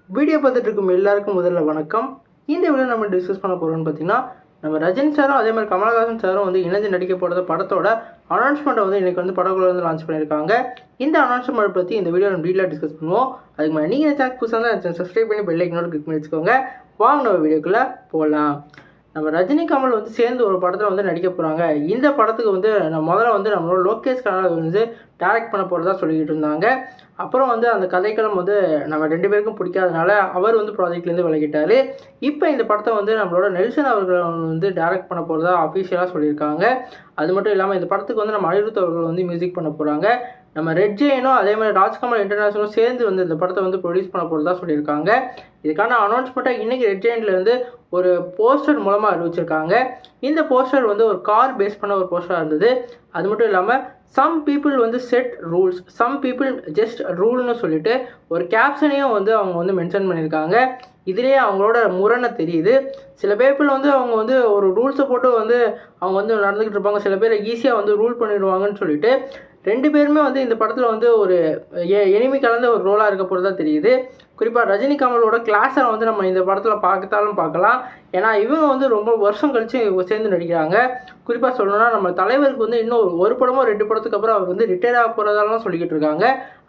Video பார்த்துட்டு இருக்கும் எல்லாருக்கும் முதல்ல வணக்கம். இந்த வீடியோ நம்ம டிஸ்கஸ் பண்ண போகிறோம்னு பார்த்தீங்கன்னா, நம்ம ரஜினி சாரும் அதே மாதிரி கமலஹாசன் சாரும் வந்து இணைஞ்சு நடிக்க போகிறது படத்தோட அனௌன்ஸ்மெண்ட்டை வந்து இன்றைக்கி வந்து படக்குள்ள வந்து லான்ச் பண்ணியிருக்காங்க. இந்த அனௌன்ஸ்மெண்ட் பற்றி இந்த வீடியோ நம்ம டீட்டெயிலாக டிஸ்கஸ் பண்ணுவோம். அதுக்கு மேலே நீங்கள் சேனல் புதுசாக தான் சப்ஸ்கிரைப் பண்ணி பெல் ஐக்கனோட கிளிக் பண்ணி வச்சுக்கோங்க. வாங்க நம்ம வீடியோக்குள்ளே போகலாம். நம்ம ரஜினி கமல் வந்து சேர்ந்து ஒரு படத்தில் வந்து நடிக்க போகிறாங்க. இந்த படத்துக்கு வந்து முதல்ல வந்து நம்மளோட லோகேஷ் கனகராஜ் வந்து டைரக்ட் பண்ண போகிறதா சொல்லிக்கிட்டு இருந்தாங்க. அப்புறம் வந்து அந்த கதைக்களம் வந்து நம்ம 2 பேருக்கும் பிடிக்காதனால அவர் வந்து ப்ராஜெக்ட்லேருந்து விலகிட்டார். இப்போ இந்த படத்தை வந்து நம்மளோட நெல்சன் அவர்கள் வந்து டைரக்ட் பண்ண போகிறதா அஃபிஷியலாக சொல்லியிருக்காங்க. அது மட்டும் இல்லாமல் இந்த படத்துக்கு வந்து நம்ம அனிருத் அவர்கள் வந்து மியூசிக் பண்ண போகிறாங்க. நம்ம ரெட் ஜெயினும் அதே மாதிரி ராஜ்கமல் இன்டர்நேஷனலும் சேர்ந்து வந்து இந்த படத்தை வந்து ப்ரொடியூஸ் பண்ண போகிறதா சொல்லியிருக்காங்க. இதுக்கான அனௌன்ஸ்மெண்ட்டாக இன்றைக்கி ரெட் ஜெயின்லேருந்து ஒரு போஸ்டர் மூலமாக அறிவிச்சிருக்காங்க. இந்த போஸ்டர் வந்து ஒரு கார் பேஸ் பண்ண ஒரு போஸ்டராக இருந்தது. அது மட்டும் இல்லாமல் சம் பீப்புள் வந்து set rules, some people just ரூல்னு சொல்லிட்டு ஒரு கேப்ஷனையும் வந்து அவங்க வந்து மென்ஷன் பண்ணியிருக்காங்க. இதுலேயே அவங்களோட முரணை தெரியுது. சில பேப்பிள் வந்து அவங்க வந்து ஒரு ரூல்ஸை போட்டு வந்து அவங்க வந்து நடந்துக்கிட்டு இருப்பாங்க. சில பேர் ஈஸியாக வந்து ரூல் பண்ணிடுவாங்கன்னு சொல்லிட்டு 2 பேருமே வந்து இந்த படத்தில் வந்து ஒரு எனிமி கலந்த ஒரு ரோலாக இருக்க போகிறதா தெரியுது. குறிப்பாக ரஜினி கமலோட கிளாஸை வந்து நம்ம இந்த படத்தில் பார்க்கலாம். ஏன்னா இவங்க வந்து ரொம்ப வருஷம் கழித்து சேர்ந்து நடிக்கிறாங்க. குறிப்பாக சொல்லணும்னா நம்ம தலைவருக்கு வந்து இன்னும் ஒரு படமோ 2 படத்துக்கு அப்புறம் அவர் வந்து ரிட்டையர் ஆக போகிறதாலாம் சொல்லிக்கிட்டு இருக்காங்க.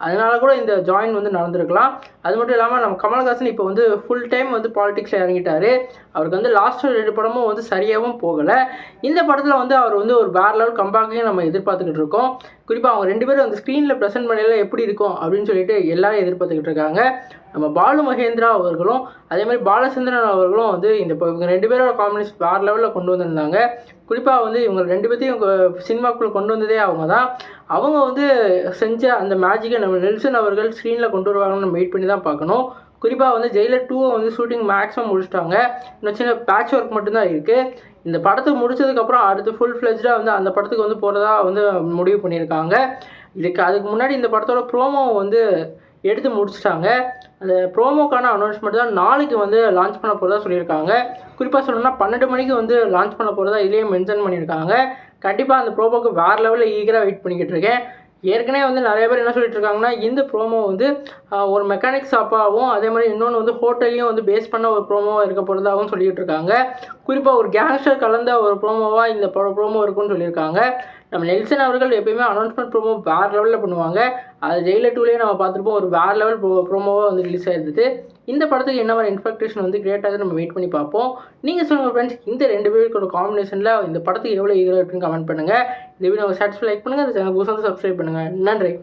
அதனால கூட இந்த ஜாயின் வந்து நடந்திருக்கலாம். அது மட்டும் இல்லாமல் நம்ம கமலஹாசன் இப்போ வந்து ஃபுல் டைம் வந்து பாலிடிக்ஸில் இறங்கிட்டார். அவருக்கு வந்து லாஸ்ட் 2 படமும் வந்து சரியாகவும் போகலை. இந்த படத்தில் வந்து அவர் வந்து ஒரு வேறு லெவல் கம்பேக்கையும் நம்ம எதிர்பார்த்துக்கிட்டு இருக்கோம். குறிப்பாக அவங்க 2 பேரும் அந்த ஸ்க்ரீனில் ப்ரெசென்ட் பண்ணல எப்படி இருக்கும் அப்படின்னு சொல்லிட்டு எல்லாரும் எதிர்பார்த்துக்கிட்டு இருக்காங்க. நம்ம பாலு மகேந்திரா அவர்களும் அதே மாதிரி பாலச்சந்திரன் அவர்களும் வந்து இவங்க 2 பேரோட காம்பினேஷன் வேறு லெவலில் கொண்டு வந்திருந்தாங்க. குறிப்பாக வந்து இவங்க 2 பேர்த்தையும் சினிமாக்குள்ளே கொண்டு வந்ததே அவங்க தான். அவங்க வந்து செஞ்ச அந்த மேஜிக்கை நம்ம நெல்சன் அவர்கள் ஸ்க்ரீனில் கொண்டு வருவாங்கன்னு நம்ம வெயிட் பண்ணி தான் பார்க்கணும். குறிப்பாக வந்து ஜெயிலர் 2 வந்து ஷூட்டிங் மேக்ஸிமம் முடிச்சிட்டாங்க. இன்னும் சின்ன பேட்ச் ஒர்க் மட்டும்தான் இருக்குது. இந்த படத்தை முடிச்சதுக்கப்புறம் அடுத்து ஃபுல் ஃப்ளெஜ்டாக வந்து அந்த படத்துக்கு வந்து போகிறதா வந்து முடிவு பண்ணியிருக்காங்க. அதுக்கு முன்னாடி இந்த படத்தோட ப்ரோமோ வந்து எடுத்து முடிச்சிட்டாங்க. அந்த ப்ரோமோக்கான அனௌன்ஸ்மெண்ட் தான் நாளைக்கு வந்து லான்ச் பண்ண போகிறதா சொல்லியிருக்காங்க. குறிப்பாக சொல்லணும்னா 12 மணிக்கு வந்து லான்ச் பண்ண போகிறதா இதுலேயே மென்ஷன் பண்ணியிருக்காங்க. கண்டிப்பாக அந்த ப்ரோமோக்கு வேறு லெவலில் ஈகராக வெயிட் பண்ணிக்கிட்டு இருக்கேன். ஏற்கனவே வந்து நிறைய பேர் என்ன சொல்லிட்டு இருக்காங்கன்னா, இந்த ப்ரோமோ வந்து ஒரு மெக்கானிக் ஷாப்பாகவும் அதே மாதிரி இன்னொன்று வந்து ஹோட்டல்லையும் வந்து பேஸ் பண்ண ஒரு ப்ரோமோவாக இருக்க போகிறதாகவும் சொல்லிகிட்டு இருக்காங்க. குறிப்பாக ஒரு கேங்ஸ்டர் கலந்த ஒரு ப்ரோமோவாக இந்த ப்ரோமோ இருக்குன்னு சொல்லியிருக்காங்க. நம்ம நெல்சன் அவர்கள் எப்பயுமே அனௌன்ஸ்மெண்ட் ப்ரோமோ வேறு லெவலில் பண்ணுவாங்க. அது ஜெயிலர் 2லேயே நம்ம பார்த்துருப்போம். ஒரு வேறு லெவல் ப்ரோமோவாக வந்து ரிலீஸ் ஆகிருந்தது. இந்த படத்துக்கு என்ன மாதிரி எக்ஸ்பெக்டேஷன் வந்து கிரியேட் ஆகுது நம்ம வெயிட் பண்ணி பார்ப்போம். நீங்கள் சொல்லுங்கள் ஃப்ரெண்ட்ஸ், இந்த 2 பேருக்கோட காம்பினேஷனில் இந்த படத்துக்கு எவ்வளோ ஈகராக இருக்குன்னு கமெண்ட் பண்ணுங்கள். இந்த வீடியோ சாட்டிஸ்ஃபை லைக் பண்ணுங்கள். அந்த சேனல் புதுசாக சப்ஸ்கிரைப் பண்ணுங்கள். நன்றி.